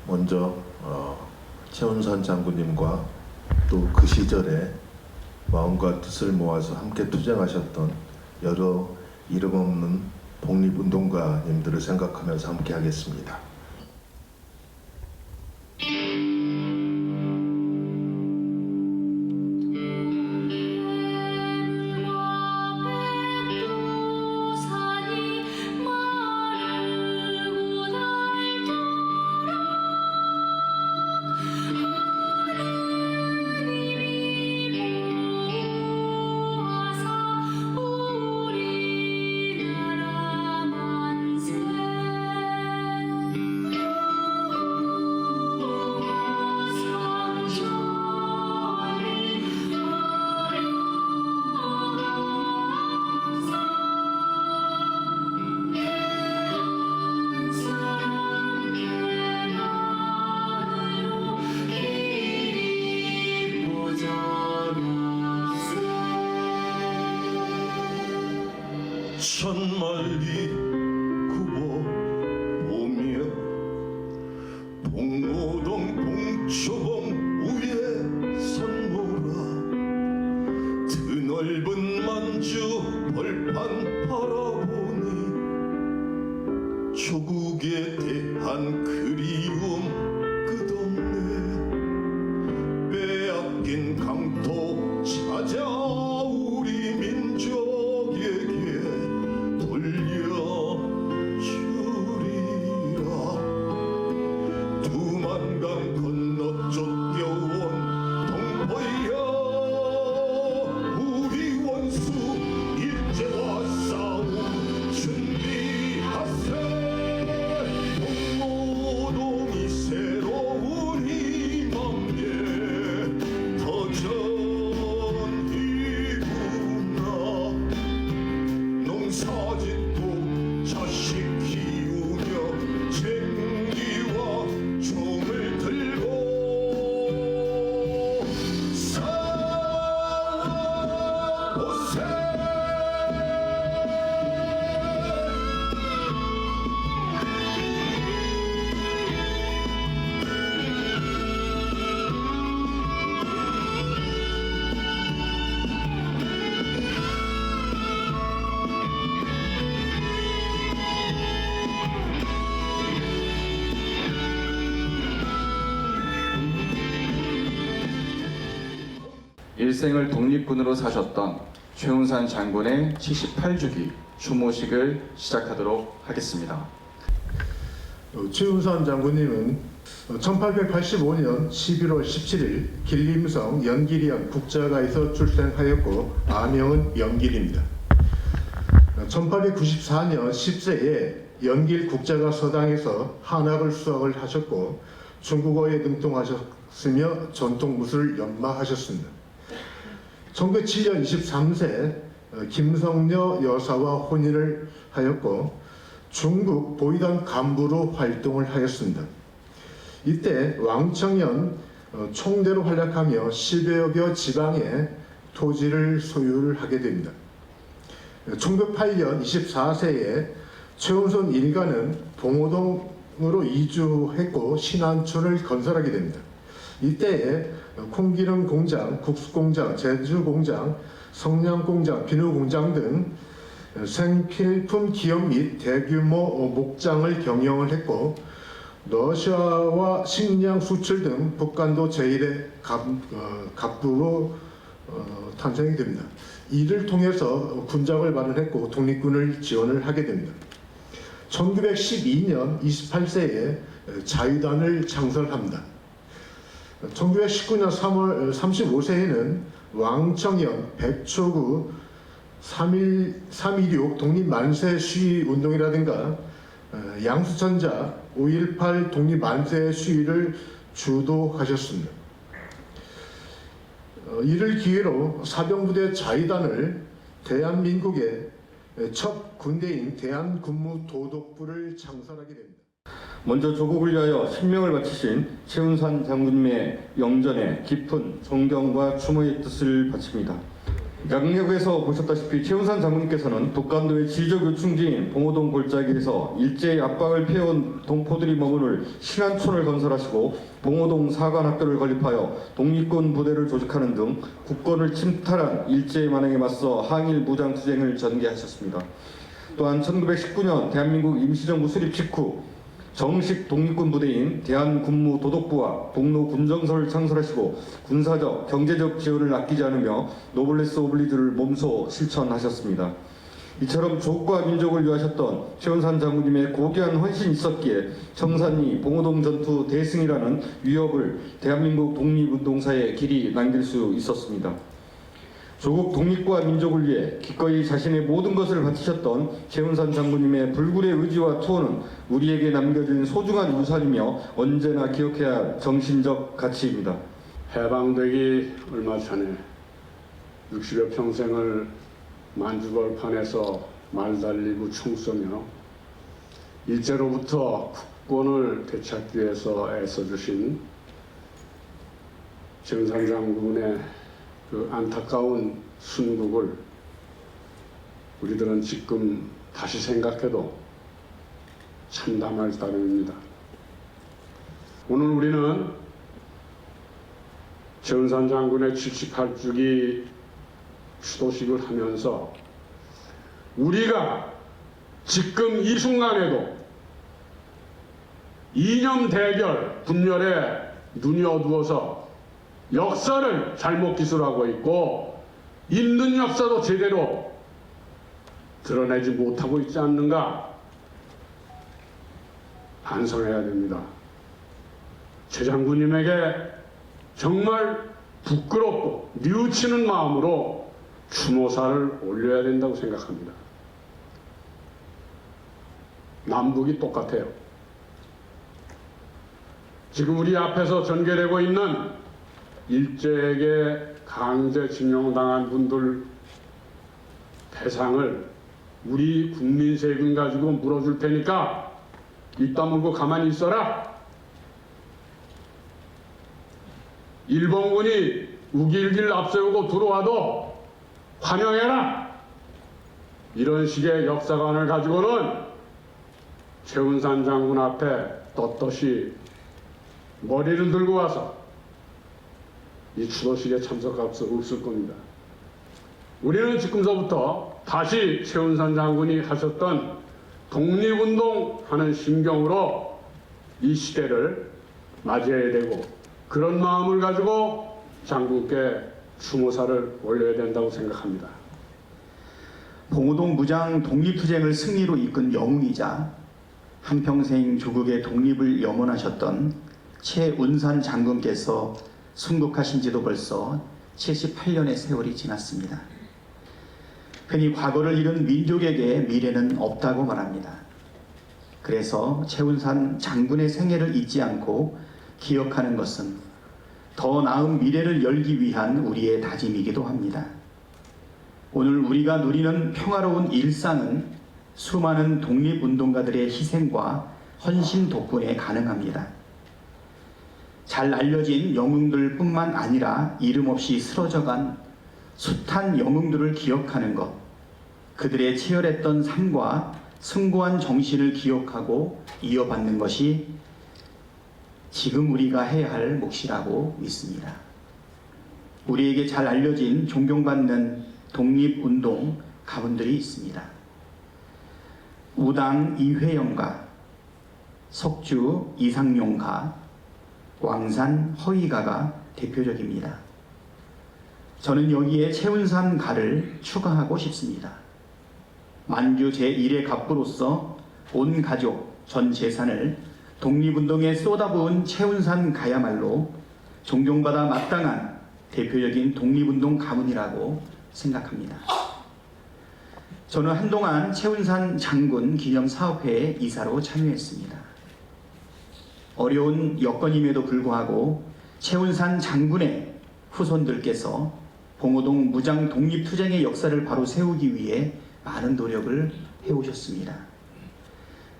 먼저 최훈선 장군님과 또 그 시절에 마음과 뜻을 모아서 함께 투쟁하셨던 여러 이름 없는 독립운동가님들을 생각하면서 함께 하겠습니다. 천만리 굽어 보며 봉오동 봉초봉 위에 선모라 드넓은 만주 벌판 바라보니 조국에 대한 그리움 끝없네. 빼앗긴 강토 찾아 우리 민족에게 돌려주리라. 두만강 건너 쫓겨온 동포여, 우리 원수 일제와 싸움 준비하세. 봉오동이 새로운 희망의 터전이구나. 농사짓고 자식 키우며 쟁기와 총을 들고 살아오세. 일생을 독립군으로 사셨던 최훈선 장군의 78주기 추모식을 시작하도록 하겠습니다. 최훈선 장군님은 1885년 11월 17일 길림성 연길이안 국자가에서 출생하였고 아명은 연길입니다. 1894년 10세에 연길 국자가 서당에서 한학을 수학을 하셨고 중국어에 능통하셨으며 전통무술을 연마하셨습니다. 1907년 23세 김성녀 여사와 혼인을 하였고 중국 보위당 간부로 활동을 하였습니다. 이때 왕청연 총대로 활약하며 10여 개 지방의 토지를 소유를 하게 됩니다. 1908년 24세에 최훈선 일가는 봉오동으로 이주했고 신안촌을 건설하게 됩니다. 이때에 콩기름 공장, 국수공장, 제주공장, 성냥공장, 비누공장 등 생필품 기업 및 대규모 목장을 경영을 했고 러시아와 식량 수출 등 북한도 제1의 갑부로 탄생이 됩니다. 이를 통해서 군장을 마련했고 독립군을 지원을 하게 됩니다. 1912년 28세에 자유단을 창설합니다. 1919년 3월 35세에는 왕청연, 백초구, 3.16 독립만세 시위 운동이라든가 양수천자 5.18 독립만세 시위를 주도하셨습니다. 이를 기회로 사병부대 자위단을 대한민국의 첫 군대인 대한군무도독부를 창설하게 됩니다. 먼저 조국을 위하여 생명을 바치신 최훈선 장군님의 영전에 깊은 존경과 추모의 뜻을 바칩니다. 양력에서 보셨다시피 최훈산 장군께서는 독감도의 지리적 요충지인 봉오동 골짜기에서 일제의 압박을 피해온 동포들이 머무를 신안촌을 건설하시고 봉오동 사관학교를 건립하여 독립군 부대를 조직하는 등 국권을 침탈한 일제의 만행에 맞서 항일 무장투쟁을 전개하셨습니다. 또한 1919년 대한민국 임시정부 수립 직후 정식 독립군 부대인 대한군무도독부와 북로군정서를 창설하시고 군사적, 경제적 지원을 아끼지 않으며 노블레스 오블리주를 몸소 실천하셨습니다. 이처럼 조국과 민족을 위하셨던 최훈산 장군님의 고귀한 헌신이 있었기에 청산리 봉오동 전투 대승이라는 위협을 대한민국 독립운동사에 길이 남길 수 있었습니다. 조국 독립과 민족을 위해 기꺼이 자신의 모든 것을 바치셨던 최훈산 장군님의 불굴의 의지와 투혼은 우리에게 남겨진 소중한 유산이며 언제나 기억해야 할 정신적 가치입니다. 해방되기 얼마 전에 60여 평생을 만주벌판에서 말달리고 총쏘며 일제로부터 국권을 되찾기 위해서 애써주신 최훈산 장군의 그 안타까운 순국을 우리들은 지금 다시 생각해도 참담할 따름입니다. 오늘 우리는 최훈산 장군의 78주기 추도식을 하면서 우리가 지금 이 순간에도 이념 대결 분열에 눈이 어두워서 역사를 잘못 기술하고 있고 있는 역사도 제대로 드러내지 못하고 있지 않는가 반성해야 됩니다. 최 장군님에게 정말 부끄럽고 뉘우치는 마음으로 추모사를 올려야 된다고 생각합니다. 남북이 똑같아요. 지금 우리 앞에서 전개되고 있는 일제에게 강제징용당한 분들 배상을 우리 국민 세금 가지고 물어줄 테니까 입 다물고 가만히 있어라. 일본군이 우길길 앞세우고 들어와도 환영해라. 이런 식의 역사관을 가지고는 최훈산 장군 앞에 떳떳이 머리를 들고 와서 이 추도식에 참석할 수 없을 겁니다. 우리는 지금서부터 다시 최훈산 장군이 하셨던 독립운동하는 심경으로 이 시대를 맞이해야 되고 그런 마음을 가지고 장군께 추모사를 올려야 된다고 생각합니다. 봉오동 무장 독립투쟁을 승리로 이끈 영웅이자 한평생 조국의 독립을 염원하셨던 최운산 장군께서 순국하신 지도 벌써 78년의 세월이 지났습니다. 흔히 과거를 잃은 민족에게 미래는 없다고 말합니다. 그래서 최운산 장군의 생애를 잊지 않고 기억하는 것은 더 나은 미래를 열기 위한 우리의 다짐이기도 합니다. 오늘 우리가 누리는 평화로운 일상은 수많은 독립운동가들의 희생과 헌신 덕분에 가능합니다. 잘 알려진 영웅들 뿐만 아니라 이름 없이 쓰러져간 숱한 영웅들을 기억하는 것, 그들의 치열했던 삶과 숭고한 정신을 기억하고 이어받는 것이 지금 우리가 해야 할 몫이라고 믿습니다. 우리에게 잘 알려진 존경받는 독립운동 가문들이 있습니다. 우당 이회영가, 석주 이상용가, 왕산 허이가가 대표적입니다. 저는 여기에 최훈산 가를 추가하고 싶습니다. 만주 제1의 갑부로서 온 가족, 전 재산을 독립운동에 쏟아부은 최훈산 가야말로 존경받아 마땅한 대표적인 독립운동 가문이라고 생각합니다. 저는 한동안 최훈산 장군 기념사업회의 이사로 참여했습니다. 어려운 여건임에도 불구하고 최훈산 장군의 후손들께서 봉오동 무장 독립투쟁의 역사를 바로 세우기 위해 많은 노력을 해오셨습니다.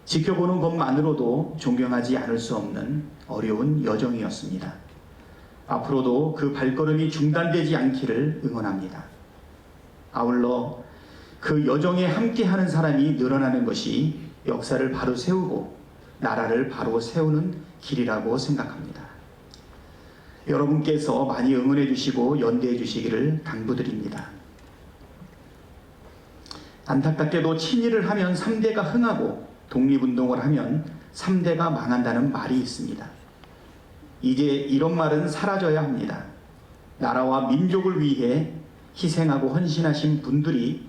지켜보는 것만으로도 존경하지 않을 수 없는 어려운 여정이었습니다. 앞으로도 그 발걸음이 중단되지 않기를 응원합니다. 아울러 그 여정에 함께하는 사람이 늘어나는 것이 역사를 바로 세우고 나라를 바로 세우는 길이라고 생각합니다. 여러분께서 많이 응원해 주시고 연대해 주시기를 당부드립니다. 안타깝게도 친일을 하면 3대가 흥하고 독립운동을 하면 3대가 망한다는 말이 있습니다. 이제 이런 말은 사라져야 합니다. 나라와 민족을 위해 희생하고 헌신하신 분들이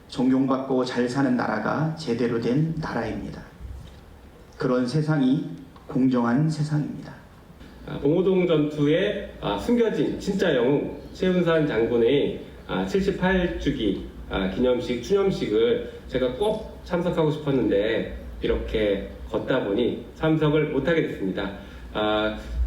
존경받고 잘 사는 나라가 제대로 된 나라입니다. 그런 세상이 공정한 세상입니다. 봉오동 전투에 숨겨진 진짜 영웅 최훈산 장군의 78주기 기념식 추념식을 제가 꼭 참석하고 싶었는데 이렇게 걷다 보니 참석을 못하게 됐습니다.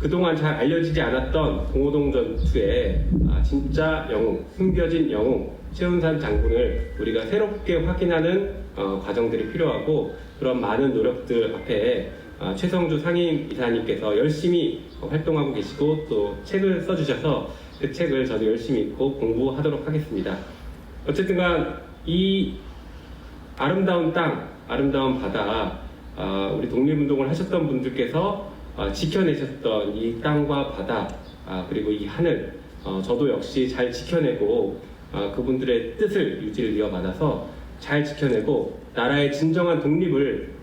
그동안 잘 알려지지 않았던 봉오동 전투의 진짜 영웅, 숨겨진 영웅 최훈산 장군을 우리가 새롭게 확인하는 과정들이 필요하고, 그런 많은 노력들 앞에 최성주 상임 이사님께서 열심히 활동하고 계시고 또 책을 써주셔서 그 책을 저도 열심히 읽고 공부하도록 하겠습니다. 어쨌든간 이 아름다운 땅, 아름다운 바다, 우리 독립운동을 하셨던 분들께서 지켜내셨던 이 땅과 바다, 그리고 이 하늘, 저도 역시 잘 지켜내고 그분들의 뜻을 유지를 이어받아서 잘 지켜내고 나라의 진정한 독립을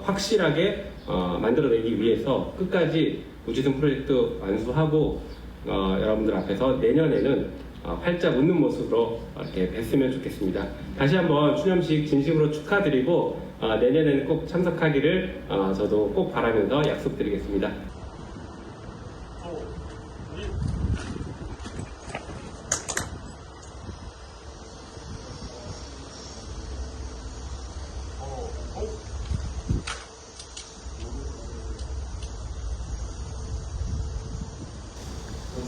확실하게 만들어내기 위해서 끝까지 우주선 프로젝트 완수하고 여러분들 앞에서 내년에는 활짝 웃는 모습으로 이렇게 뵀으면 좋겠습니다. 다시 한번 추념식 진심으로 축하드리고 내년에는 꼭 참석하기를 저도 꼭 바라면서 약속드리겠습니다.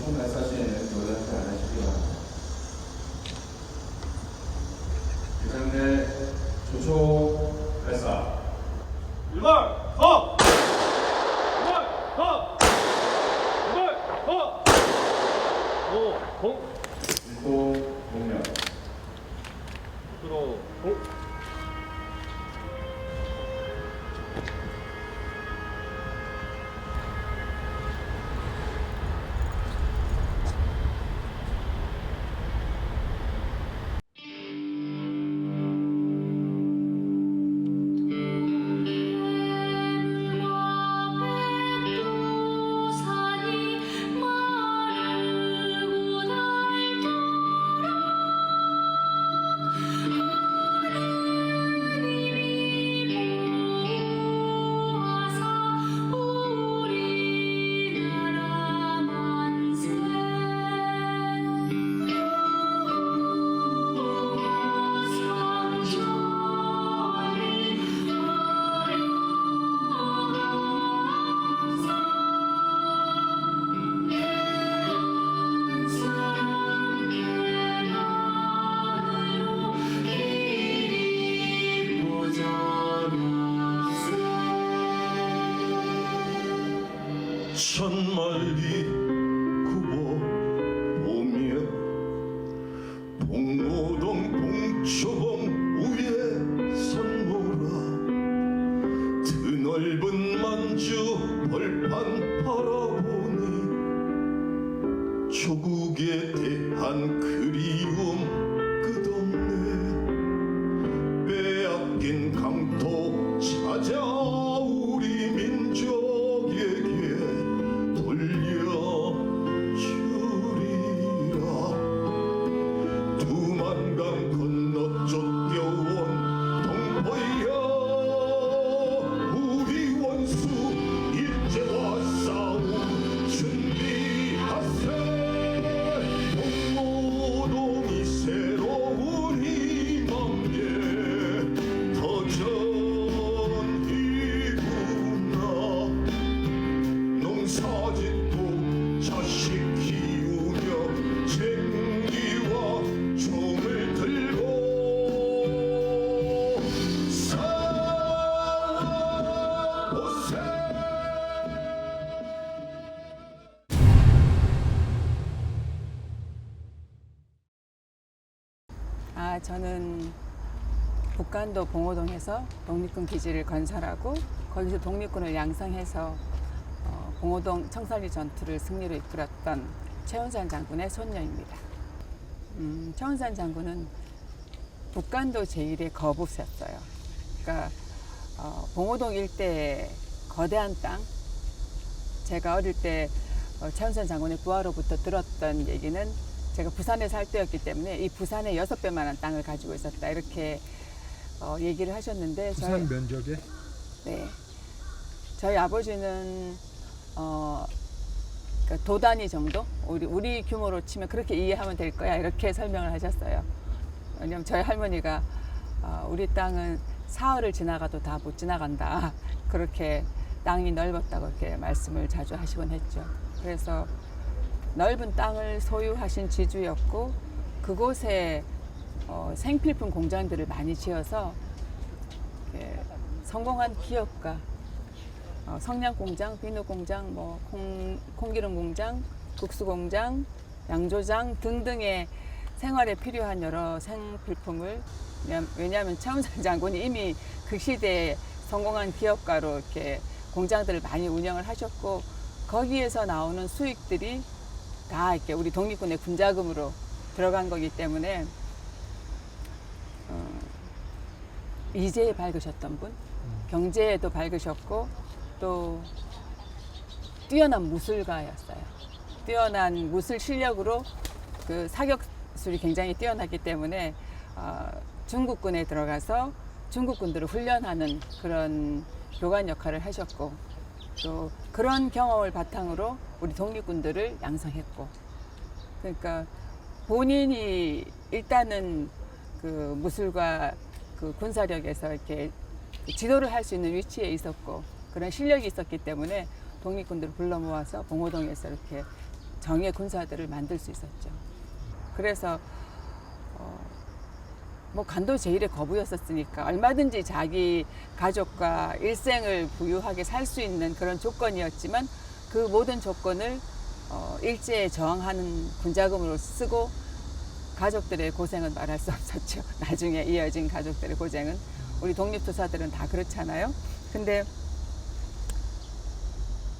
총 발사시에는 노력을 안 하시기 바랍니다. 대장내 조초 발사. 일도 공명. 천만리 굽어 보며 봉오동 봉초봉 위에 선모라 드넓은 만주 벌판 바라보니 조국에 대한 그리움 끝없네. 빼앗긴 강토 찾아 우리 민족에게 돌려주리라. 두만강 건너 쫓겨온 동포여, 우리 원수 일제와 싸움 준비하세. 봉오동이 새로운 희망에 터전히 저는 북한도 봉오동에서 독립군 기지를 건설하고 거기서 독립군을 양성해서 봉오동 청산리 전투를 승리로 이끌었던 최운산 장군의 손녀입니다. 최운산 장군은 북한도 제1의 거부세였어요. 그러니까 봉오동 일대의 거대한 땅, 제가 어릴 때 최운산 장군의 부하로부터 들었던 얘기는 제가 부산에 살 때였기 때문에 이 부산의 6배만한 땅을 가지고 있었다 이렇게 얘기를 하셨는데 부산 면적에? 네, 저희 아버지는 그러니까 도 단위 정도 우리 규모로 치면 그렇게 이해하면 될 거야 이렇게 설명을 하셨어요. 왜냐면 저희 할머니가 우리 땅은 사흘을 지나가도 다 못 지나간다 그렇게 땅이 넓었다고 이렇게 말씀을 자주 하시곤 했죠. 그래서 넓은 땅을 소유하신 지주였고 그곳에 생필품 공장들을 많이 지어서 성공한 기업가 성냥 공장, 비누 공장, 뭐 콩기름 공장, 국수 공장, 양조장 등등의 생활에 필요한 여러 생필품을 왜냐하면 최운산 장군이 이미 그 시대에 성공한 기업가로 이렇게 공장들을 많이 운영을 하셨고 거기에서 나오는 수익들이 다 이렇게 우리 독립군의 군자금으로 들어간 거기 때문에 이제에 밝으셨던 분, 경제에도 밝으셨고 또 뛰어난 무술가였어요. 뛰어난 무술 실력으로 그 사격술이 굉장히 뛰어나기 때문에 중국군에 들어가서 중국군들을 훈련하는 그런 교관 역할을 하셨고 또 그런 경험을 바탕으로 우리 독립군들을 양성했고 그러니까 본인이 일단은 그 무술과 그 군사력에서 이렇게 지도를 할 수 있는 위치에 있었고 그런 실력이 있었기 때문에 독립군들을 불러 모아서 봉오동에서 이렇게 정예 군사들을 만들 수 있었죠. 그래서 뭐 간도 제1의 거부였었으니까 얼마든지 자기 가족과 일생을 부유하게 살 수 있는 그런 조건이었지만 그 모든 조건을 일제에 저항하는 군자금으로 쓰고 가족들의 고생은 말할 수 없었죠. 나중에 이어진 가족들의 고생은 우리 독립투사들은 다 그렇잖아요. 근데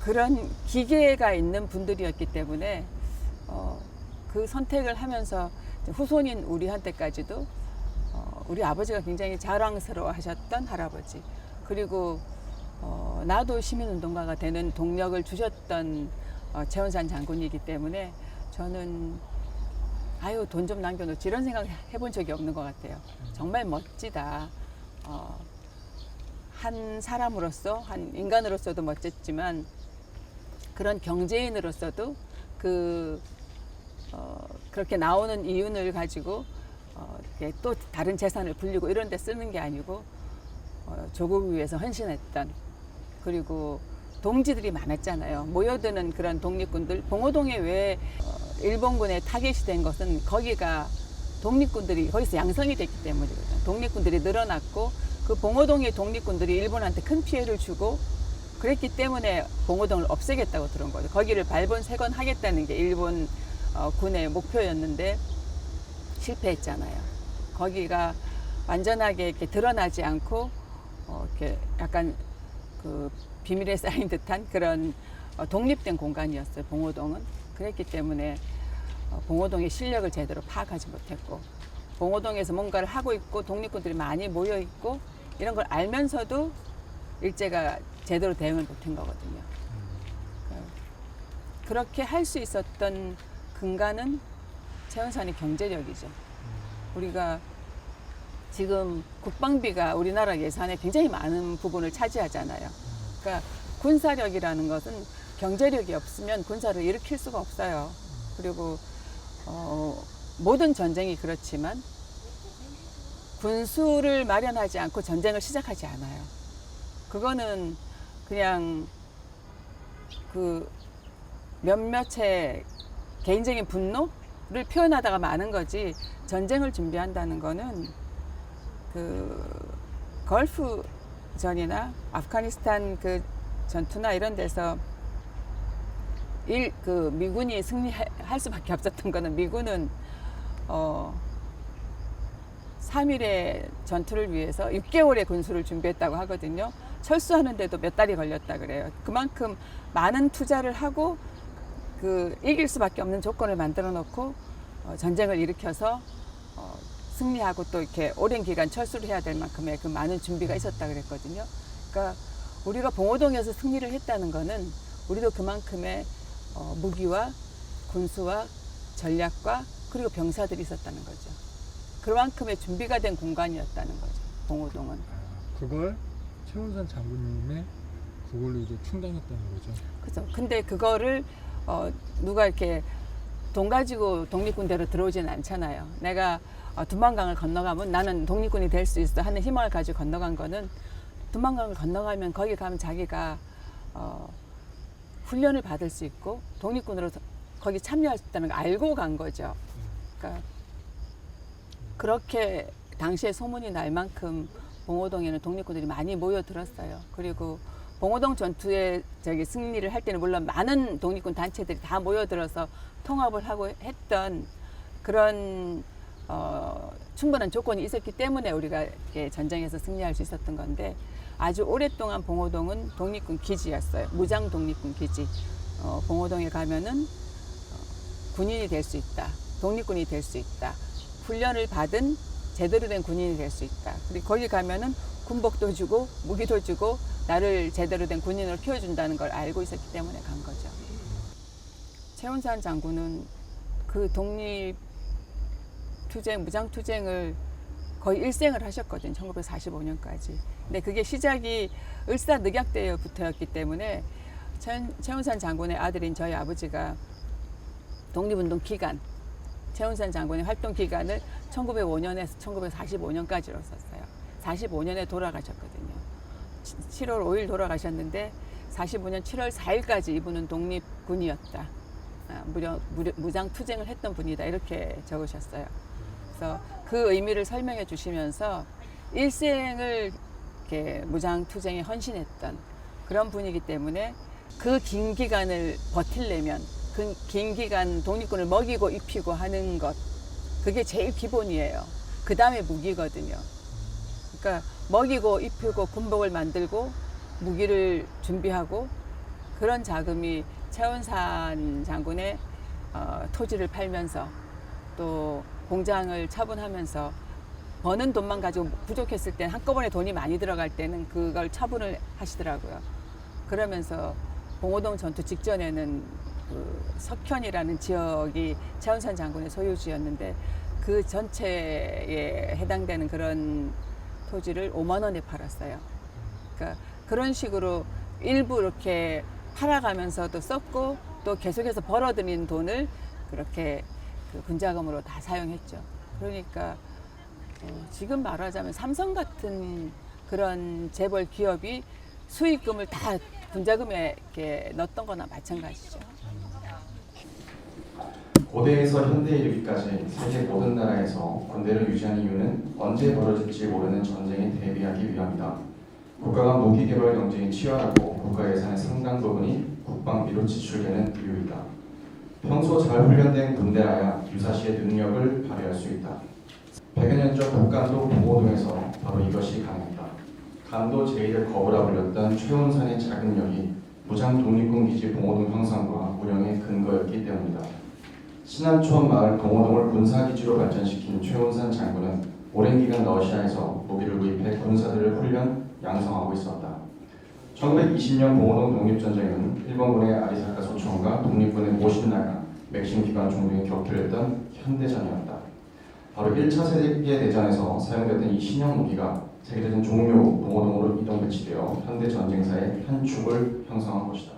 그런 기계가 있는 분들이었기 때문에 그 선택을 하면서 후손인 우리한테까지도 우리 아버지가 굉장히 자랑스러워 하셨던 할아버지 그리고 나도 시민운동가가 되는 동력을 주셨던 최운산 장군이기 때문에 저는 아유 돈 좀 남겨놓지 이런 생각 해본 적이 없는 것 같아요. 정말 멋지다. 한 사람으로서 한 인간으로서도 멋졌지만 그런 경제인으로서도 그렇게 나오는 이윤을 가지고 이렇게 또 다른 재산을 불리고 이런 데 쓰는 게 아니고 조국을 위해서 헌신했던 그리고 동지들이 많았잖아요. 모여드는 그런 독립군들 봉오동에 왜 일본군에 타겟이 된 것은 거기가 독립군들이 거기서 양성이 됐기 때문이거든요. 독립군들이 늘어났고 그 봉오동의 독립군들이 일본한테 큰 피해를 주고 그랬기 때문에 봉오동을 없애겠다고 들은 거죠. 거기를 발본색원하겠다는 게 일본 군의 목표였는데 실패했잖아요. 거기가 완전하게 이렇게 드러나지 않고 이렇게 약간 그 비밀에 쌓인 듯한 그런 독립된 공간이었어요. 봉오동은 그랬기 때문에 봉오동의 실력을 제대로 파악하지 못했고 봉오동에서 뭔가를 하고 있고 독립군들이 많이 모여 있고 이런 걸 알면서도 일제가 제대로 대응을 못한 거거든요. 그렇게 할 수 있었던 근간은 최운산의 경제력이죠. 우리가 지금 국방비가 우리나라 예산의 굉장히 많은 부분을 차지하잖아요. 그러니까 군사력이라는 것은 경제력이 없으면 군사를 일으킬 수가 없어요. 그리고 모든 전쟁이 그렇지만 군수를 마련하지 않고 전쟁을 시작하지 않아요. 그거는 그냥 그 몇몇의 개인적인 분노를 표현하다가 마는 거지 전쟁을 준비한다는 거는 그 걸프전이나 아프가니스탄 그 전투나 이런 데서 그 미군이 승리할 수밖에 없었던 거는 미군은 3일의 전투를 위해서 6개월의 군수를 준비했다고 하거든요. 철수하는데도 몇 달이 걸렸다 그래요. 그만큼 많은 투자를 하고 그 이길 수밖에 없는 조건을 만들어 놓고 전쟁을 일으켜서 승리하고 또 이렇게 오랜 기간 철수를 해야 될 만큼의 그 많은 준비가 있었다 그랬거든요. 그러니까 우리가 봉오동에서 승리를 했다는 거는 우리도 그만큼의 무기와 군수와 전략과 그리고 병사들이 있었다는 거죠. 그만큼의 준비가 된 공간이었다는 거죠. 봉오동은. 그걸 최훈산 장군님의 그걸로 이제 충당했다는 거죠. 그죠. 근데 그거를 누가 이렇게 돈 가지고 독립군대로 들어오지는 않잖아요. 내가 두만강을 건너가면 나는 독립군이 될 수 있어 하는 희망을 가지고 건너간 거는 두만강을 건너가면 거기 가면 자기가 훈련을 받을 수 있고 독립군으로 거기 참여할 수 있다는 걸 알고 간 거죠. 그러니까 그렇게 당시에 소문이 날 만큼 봉오동에는 독립군들이 많이 모여들었어요. 그리고 봉오동 전투에 승리를 할 때는 물론 많은 독립군 단체들이 다 모여들어서 통합을 하고 했던 그런 충분한 조건이 있었기 때문에 우리가 이렇게 전쟁에서 승리할 수 있었던 건데 아주 오랫동안 봉오동은 독립군 기지였어요. 무장 독립군 기지. 봉오동에 가면은 군인이 될 수 있다. 독립군이 될 수 있다. 훈련을 받은 제대로 된 군인이 될 수 있다. 그리고 거기 가면은 군복도 주고 무기도 주고 나를 제대로 된 군인으로 키워준다는 걸 알고 있었기 때문에 간 거죠. 최훈산 장군은 그 독립투쟁, 무장투쟁을 거의 일생을 하셨거든요. 1945년까지. 근데 그게 시작이 을사늑약대회부터였기 때문에 최훈산 장군의 아들인 저희 아버지가 독립운동 기간, 최훈산 장군의 활동 기간을 1905년에서 1945년까지로 썼어요. 45년에 돌아가셨거든요. 7월 5일 돌아가셨는데 45년 7월 4일까지 이분은 독립군이었다. 무장 투쟁을 했던 분이다. 이렇게 적으셨어요. 그래서 그 의미를 설명해 주시면서 일생을 이렇게 무장 투쟁에 헌신했던 그런 분이기 때문에 그 긴 기간을 버틸려면 그 긴 기간 독립군을 먹이고 입히고 하는 것 그게 제일 기본이에요. 그 다음에 무기거든요. 그러니까 먹이고 입히고 군복을 만들고 무기를 준비하고 그런 자금이 최훈산 장군의 토지를 팔면서 또 공장을 처분하면서 버는 돈만 가지고 부족했을 때 한꺼번에 돈이 많이 들어갈 때는 그걸 처분을 하시더라고요. 그러면서 봉오동 전투 직전에는 그 석현이라는 지역이 최훈산 장군의 소유지였는데 그 전체에 해당되는 그런 토지를 5만 원에 팔았어요. 그러니까 그런 식으로 일부 이렇게 팔아가면서도 썼고 또 계속해서 벌어들인 돈을 그렇게 그 군자금으로 다 사용했죠. 그러니까 지금 말하자면 삼성 같은 그런 재벌 기업이 수익금을 다 군자금에 이렇게 넣었던 거나 마찬가지죠. 고대에서 현대에 이르기까지 세계 모든 나라에서 군대를 유지하는 이유는 언제 벌어질지 모르는 전쟁에 대비하기 위함이다. 국가 간 무기 개발 경쟁이 치열하고 국가 예산의 상당 부분이 국방비로 지출되는 이유이다. 평소 잘 훈련된 군대라야 유사시의 능력을 발휘할 수 있다. 100여 년 전 북간도 봉오동에서 바로 이것이 가능했다. 간도 제1의 거부라 불렸던 최훈산의 작은 역이 무장 독립군 기지 봉오동 형성과 운영의 근거였기 때문이다. 신안촌 마을 봉오동을 군사기지로 발전시킨 최훈산 장군은 오랜 기간 러시아에서 무기를 구입해 군사들을 훈련, 양성하고 있었다. 1920년 봉오동 독립전쟁은 일본군의 아리사카 소총과 독립군의 모신나가, 맥심 기관 중등에 격돌했던 현대전이었다. 바로 1차 세계대전에서 사용됐던 이 신형 무기가 세계대전 종료 후 봉오동으로 이동 배치되어 현대전쟁사의 한 축을 형성한 것이다.